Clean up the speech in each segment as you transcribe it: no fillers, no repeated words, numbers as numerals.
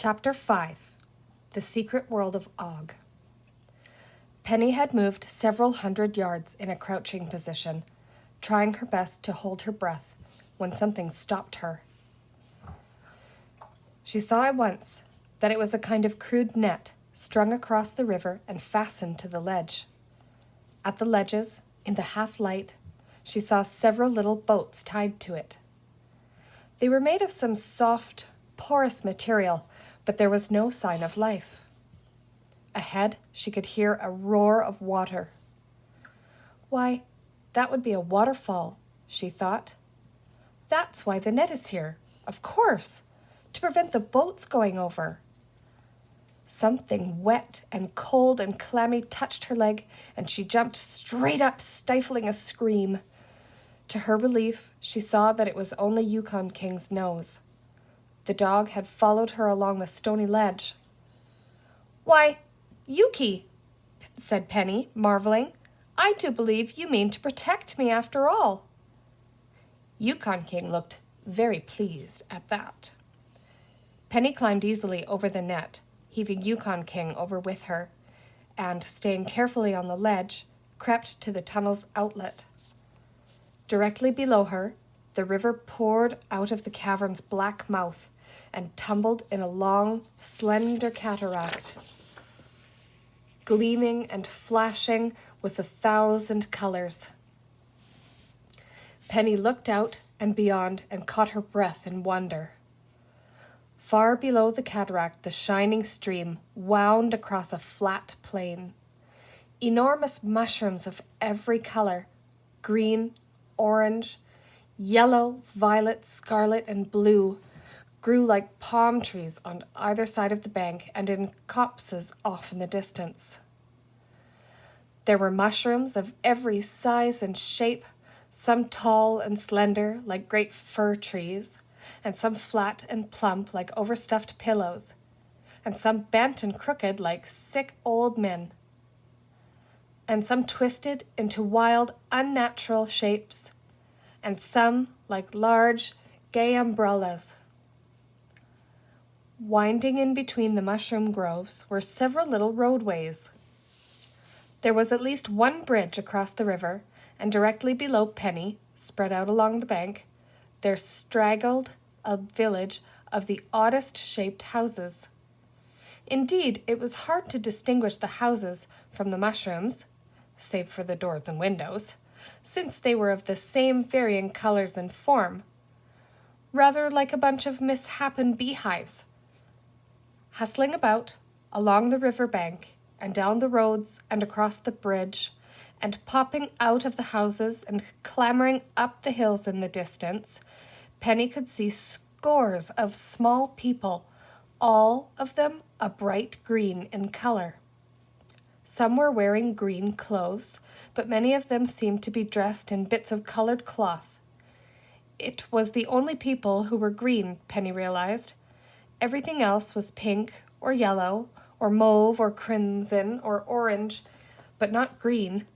Chapter 5. The Secret World of Og. Penny had moved several hundred yards in a crouching position, trying her best to hold her breath when something stopped her. She saw at once that it was a kind of crude net strung across the river and fastened to the ledge. At the ledges, in the half-light, she saw several little boats tied to it. They were made of some soft, porous material, but there was no sign of life. Ahead, she could hear a roar of water. Why, that would be a waterfall, she thought. That's why the net is here, of course, to prevent the boats going over. Something wet and cold and clammy touched her leg, and she jumped straight up, stifling a scream. To her relief, she saw that it was only Yukon King's nose. The dog had followed her along the stony ledge. "Why, Yuki," said Penny, marveling, "I do believe you mean to protect me after all." Yukon King looked very pleased at that. Penny climbed easily over the net, heaving Yukon King over with her, and, staying carefully on the ledge, crept to the tunnel's outlet. Directly below her, the river poured out of the cavern's black mouth and tumbled in a long, slender cataract, gleaming and flashing with 1,000 colors. Penny looked out and beyond and caught her breath in wonder. Far below the cataract, the shining stream wound across a flat plain. Enormous mushrooms of every color, green, orange, yellow, violet, scarlet, and blue, grew like palm trees on either side of the bank and in copses off in the distance. There were mushrooms of every size and shape, some tall and slender like great fir trees, and some flat and plump like overstuffed pillows, and some bent and crooked like sick old men, and some twisted into wild, unnatural shapes, and some like large, gay umbrellas. Winding in between the mushroom groves were several little roadways. There was at least one bridge across the river, and directly below Penny, spread out along the bank, there straggled a village of the oddest shaped houses. Indeed, it was hard to distinguish the houses from the mushrooms, save for the doors and windows, since they were of the same varying colors and form, rather like a bunch of misshapen beehives. Hustling about along the river bank and down the roads and across the bridge, and popping out of the houses and clambering up the hills in the distance, Penny could see scores of small people, all of them a bright green in color. Some were wearing green clothes, but many of them seemed to be dressed in bits of colored cloth. It was the only people who were green, Penny realized. Everything else was pink or yellow or mauve or crimson or orange, but not green.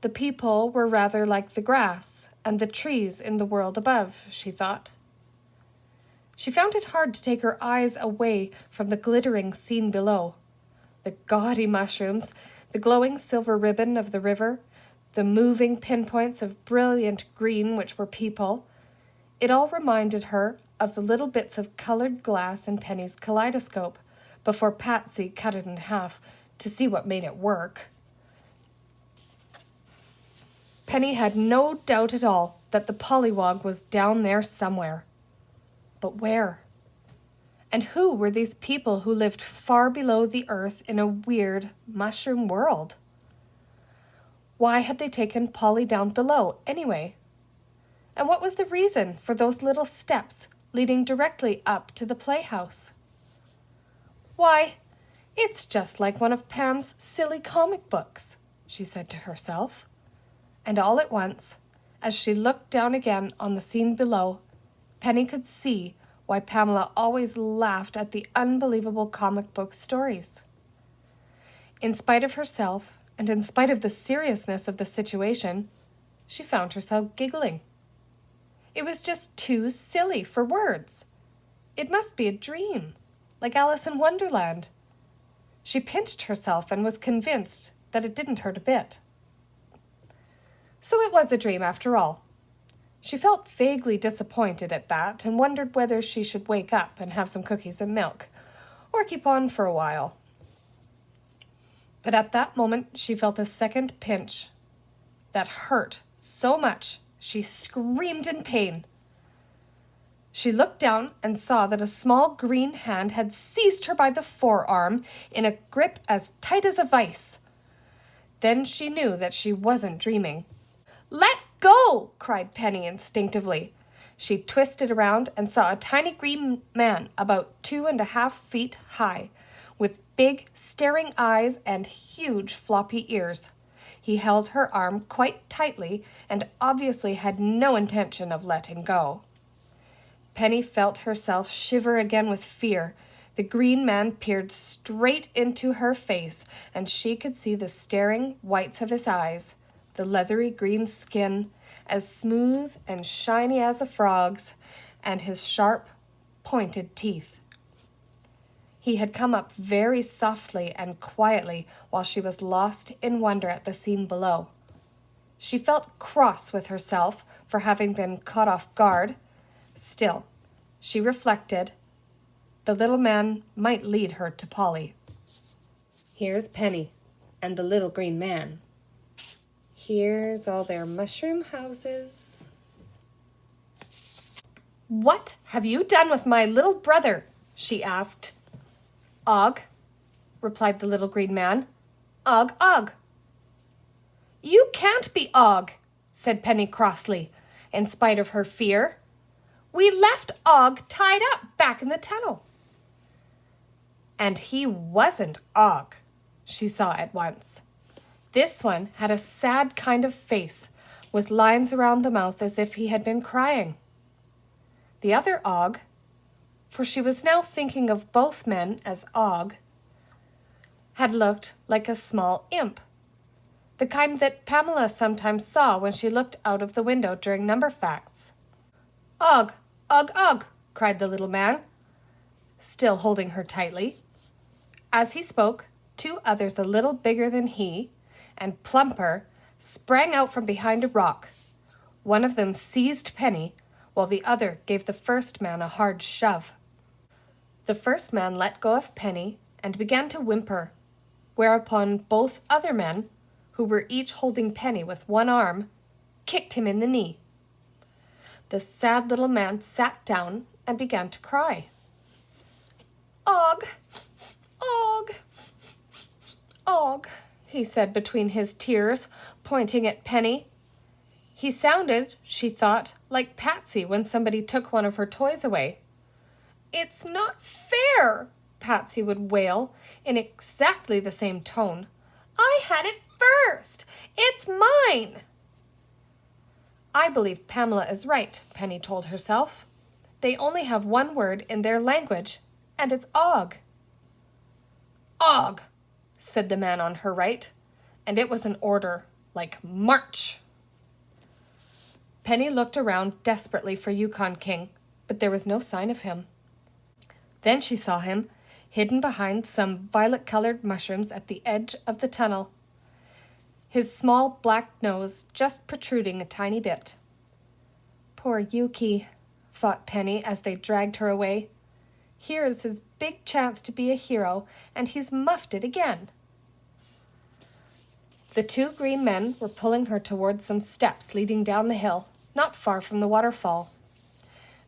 The people were rather like the grass and the trees in the world above, she thought. She found it hard to take her eyes away from the glittering scene below. The gaudy mushrooms, the glowing silver ribbon of the river, the moving pinpoints of brilliant green which were people. It all reminded her of the little bits of colored glass in Penny's kaleidoscope before Patsy cut it in half to see what made it work. Penny had no doubt at all that the pollywog was down there somewhere. But where? And who were these people who lived far below the earth in a weird mushroom world? Why had they taken Polly down below, anyway? And what was the reason for those little steps leading directly up to the playhouse? Why, it's just like one of Pam's silly comic books, she said to herself. And all at once, as she looked down again on the scene below, Penny could see why Pamela always laughed at the unbelievable comic book stories. In spite of herself, and in spite of the seriousness of the situation, she found herself giggling. It was just too silly for words. It must be a dream. like Alice in Wonderland. She pinched herself and was convinced that it didn't hurt a bit. So it was a dream after all. She felt vaguely disappointed at that and wondered whether she should wake up and have some cookies and milk, or keep on for a while. But at that moment she felt a second pinch that hurt so much she screamed in pain. She looked down and saw that a small green hand had seized her by the forearm in a grip as tight as a vice. Then she knew that she wasn't dreaming. "Let go!" cried Penny instinctively. She twisted around and saw a tiny green man about 2.5 feet high, with big, staring eyes and huge floppy ears. He held her arm quite tightly and obviously had no intention of letting go. Penny felt herself shiver again with fear. The green man peered straight into her face, and she could see the staring whites of his eyes, the leathery green skin, as smooth and shiny as a frog's, and his sharp, pointed teeth. He had come up very softly and quietly while she was lost in wonder at the scene below. She felt cross with herself for having been caught off guard. Still, she reflected, the little man might lead her to Polly. Here's Penny and the little green man. Here's all their mushroom houses. "What have you done with my little brother?" she asked. "Og," replied the little green man. "Og, Og." "You can't be Og," said Penny crossly, in spite of her fear. "We left Og tied up back in the tunnel." And he wasn't Og, she saw at once. This one had a sad kind of face, with lines around the mouth as if he had been crying. The other Og, for she was now thinking of both men as Og, had looked like a small imp, the kind that Pamela sometimes saw when she looked out of the window during number facts. "Og, Og, Og," cried the little man, still holding her tightly. As he spoke, 2 others a little bigger than he and plumper sprang out from behind a rock. One of them seized Penny, while the other gave the first man a hard shove. The first man let go of Penny and began to whimper, whereupon both other men, who were each holding Penny with one arm, kicked him in the knee. The sad little man sat down and began to cry. "Og, Og, Og," he said between his tears, pointing at Penny. He sounded, she thought, like Patsy when somebody took one of her toys away. "It's not fair," Patsy would wail in exactly the same tone. "I had it first. It's mine." "I believe Pamela is right," Penny told herself. "They only have one word in their language, and it's Og." "Og," said the man on her right, and it was an order like march. Penny looked around desperately for Yukon King, but there was no sign of him. Then she saw him, hidden behind some violet-colored mushrooms at the edge of the tunnel, his small black nose just protruding a tiny bit. "Poor Yuki," thought Penny as they dragged her away. "Here is his big chance to be a hero, and he's muffed it again." The 2 green men were pulling her towards some steps leading down the hill, not far from the waterfall.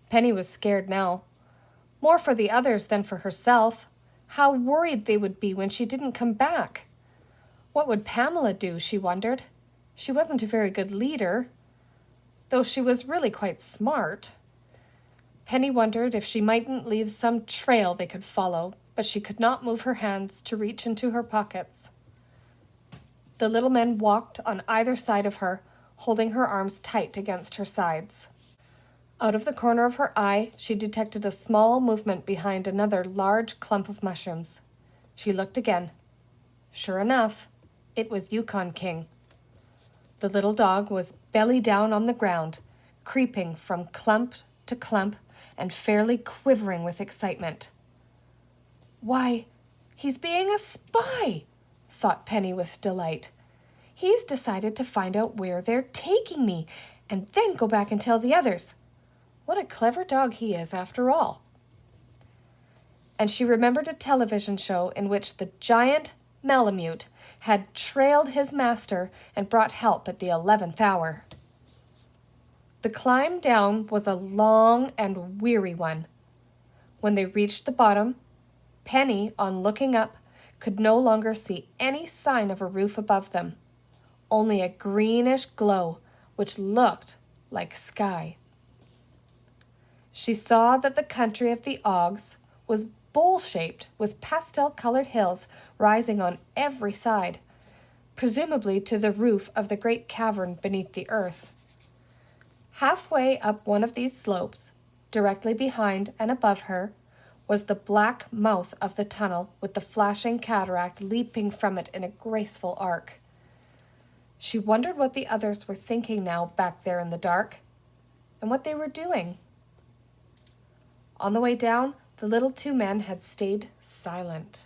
Penny was scared now, more for the others than for herself. How worried they would be when she didn't come back. What would Pamela do, she wondered. She wasn't a very good leader, though she was really quite smart. Penny wondered if she mightn't leave some trail they could follow, but she could not move her hands to reach into her pockets. The little men walked on either side of her, holding her arms tight against her sides. Out of the corner of her eye, she detected a small movement behind another large clump of mushrooms. She looked again. Sure enough, it was Yukon King. The little dog was belly down on the ground, creeping from clump to clump and fairly quivering with excitement. Why, he's being a spy, thought Penny with delight. He's decided to find out where they're taking me and then go back and tell the others. What a clever dog he is, after all. And she remembered a television show in which the giant Malamute had trailed his master and brought help at the 11th hour. The climb down was a long and weary one. When they reached the bottom, Penny, on looking up, could no longer see any sign of a roof above them, only a greenish glow which looked like sky. She saw that the country of the Oggs was bowl-shaped with pastel-colored hills rising on every side, presumably to the roof of the great cavern beneath the earth. Halfway up one of these slopes, directly behind and above her, was the black mouth of the tunnel with the flashing cataract leaping from it in a graceful arc. She wondered what the others were thinking now back there in the dark, and what they were doing. On the way down, the little two men had stayed silent.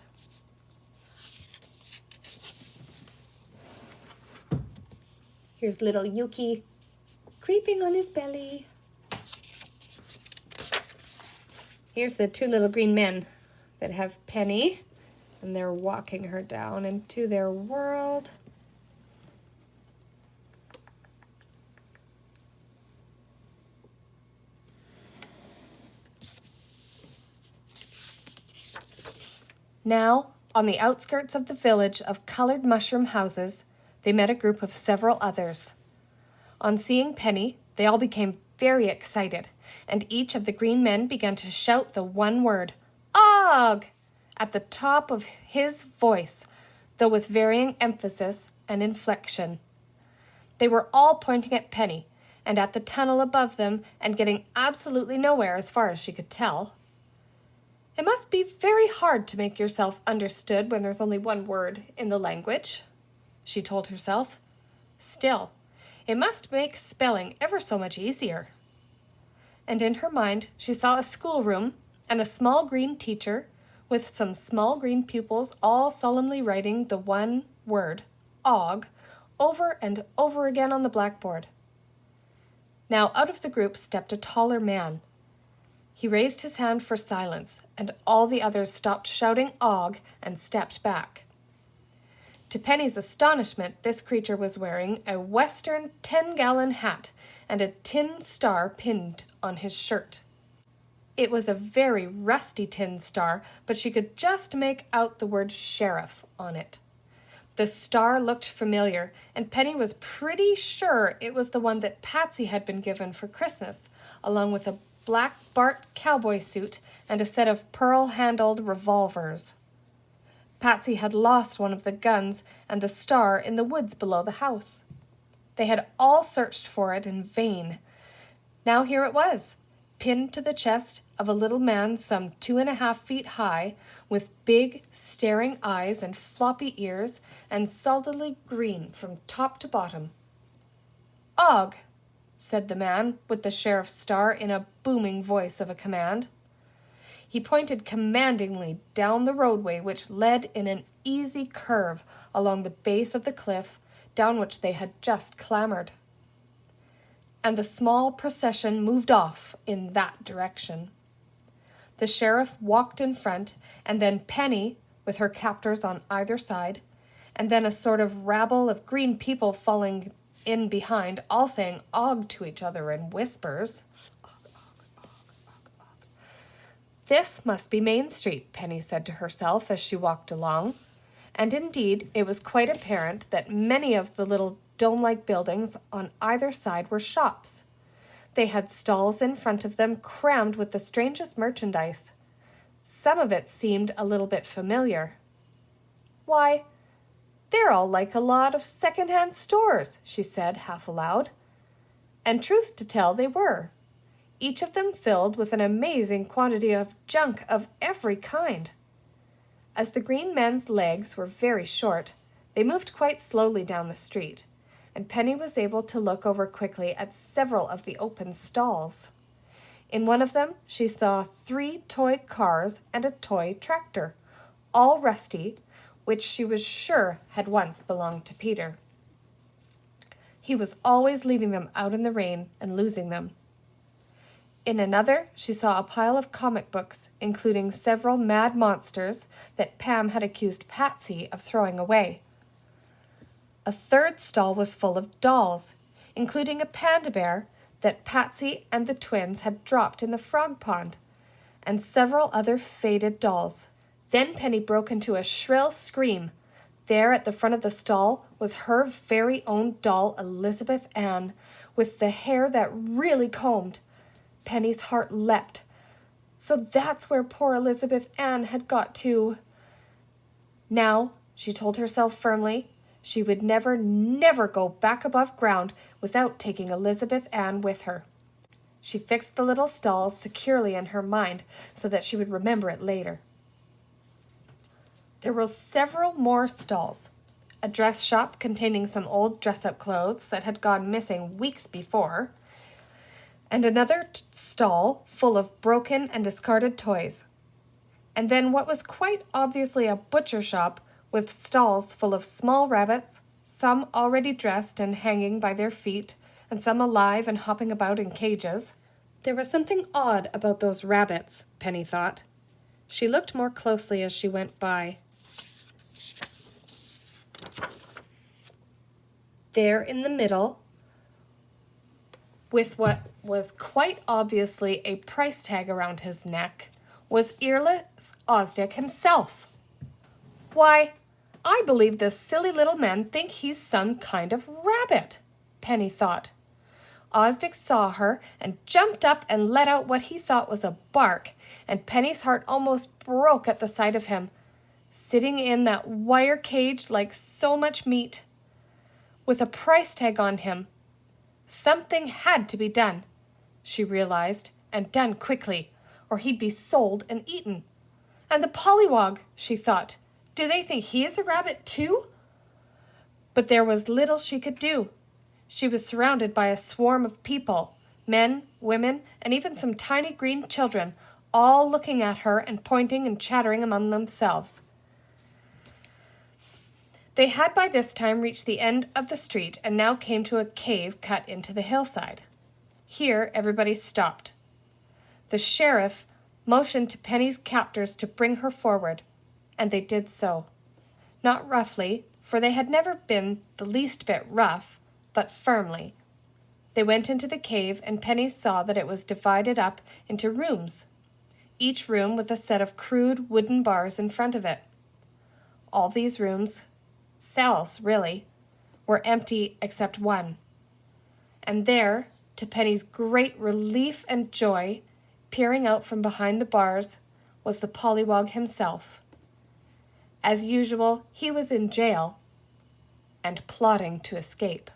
Here's little Yuki creeping on his belly. Here's the two little green men that have Penny, and they're walking her down into their world. Now, on the outskirts of the village of colored mushroom houses, they met a group of several others. On seeing Penny, they all became very excited, and each of the green men began to shout the one word, "Og!" at the top of his voice, though with varying emphasis and inflection. They were all pointing at Penny and at the tunnel above them and getting absolutely nowhere as far as she could tell. It must be very hard to make yourself understood when there's only one word in the language, she told herself. Still, it must make spelling ever so much easier. And in her mind, she saw a schoolroom and a small green teacher with some small green pupils all solemnly writing the one word, Og, over and over again on the blackboard. Now out of the group stepped a taller man. He raised his hand for silence, and all the others stopped shouting Og and stepped back. To Penny's astonishment, this creature was wearing a Western 10-gallon hat and a tin star pinned on his shirt. It was a very rusty tin star, but she could just make out the word sheriff on it. The star looked familiar, and Penny was pretty sure it was the one that Patsy had been given for Christmas, along with a black Bart cowboy suit and a set of pearl-handled revolvers. Patsy had lost one of the guns and the star in the woods below the house. They had all searched for it in vain. Now here it was, pinned to the chest of a little man some 2.5 feet high, with big, staring eyes and floppy ears, and solidly green from top to bottom. Og, said the man with the sheriff's star in a booming voice of a command. He pointed commandingly down the roadway which led in an easy curve along the base of the cliff down which they had just clambered. And the small procession moved off in that direction. The sheriff walked in front, and then Penny, with her captors on either side, and then a sort of rabble of green people falling in behind, all saying Og to each other in whispers. Og, Og, Og, Og, Og. This must be Main Street, Penny said to herself as she walked along. And indeed, it was quite apparent that many of the little dome-like buildings on either side were shops. They had stalls in front of them crammed with the strangest merchandise. Some of it seemed a little bit familiar. Why, they're all like a lot of second-hand stores, she said half aloud. And truth to tell, they were. Each of them filled with an amazing quantity of junk of every kind. As the green men's legs were very short, they moved quite slowly down the street, and Penny was able to look over quickly at several of the open stalls. In one of them, she saw 3 toy cars and a toy tractor, all rusty, which she was sure had once belonged to Peter. He was always leaving them out in the rain and losing them. In another, she saw a pile of comic books, including several mad monsters that Pam had accused Patsy of throwing away. A third stall was full of dolls, including a panda bear that Patsy and the twins had dropped in the frog pond, and several other faded dolls. Then Penny broke into a shrill scream. There at the front of the stall was her very own doll, Elizabeth Ann, with the hair that really combed. Penny's heart leapt. So that's where poor Elizabeth Ann had got to. Now, she told herself firmly, she would never, never go back above ground without taking Elizabeth Ann with her. She fixed the little stall securely in her mind so that she would remember it later. There were several more stalls. A dress shop containing some old dress-up clothes that had gone missing weeks before, and another stall full of broken and discarded toys. And then what was quite obviously a butcher shop with stalls full of small rabbits, some already dressed and hanging by their feet, and some alive and hopping about in cages. There was something odd about those rabbits, Penny thought. She looked more closely as she went by. There in the middle, with what was quite obviously a price tag around his neck, was earless Osdick himself. Why, I believe this silly little man thinks he's some kind of rabbit, Penny thought. Osdick saw her and jumped up and let out what he thought was a bark, and Penny's heart almost broke at the sight of him, sitting in that wire cage like so much meat, with a price tag on him. Something had to be done, she realized, and done quickly, or he'd be sold and eaten. And the pollywog, she thought, do they think he is a rabbit too? But there was little she could do. She was surrounded by a swarm of people, men, women, and even some tiny green children, all looking at her and pointing and chattering among themselves. They had by this time reached the end of the street and now came to a cave cut into the hillside. Here everybody stopped. The sheriff motioned to Penny's captors to bring her forward, and they did so. Not roughly, for they had never been the least bit rough, but firmly. They went into the cave, and Penny saw that it was divided up into rooms, each room with a set of crude wooden bars in front of it. All these rooms, cells really, were empty except one. And there, to Penny's great relief and joy, peering out from behind the bars, was the pollywog himself. As usual, he was in jail and plotting to escape.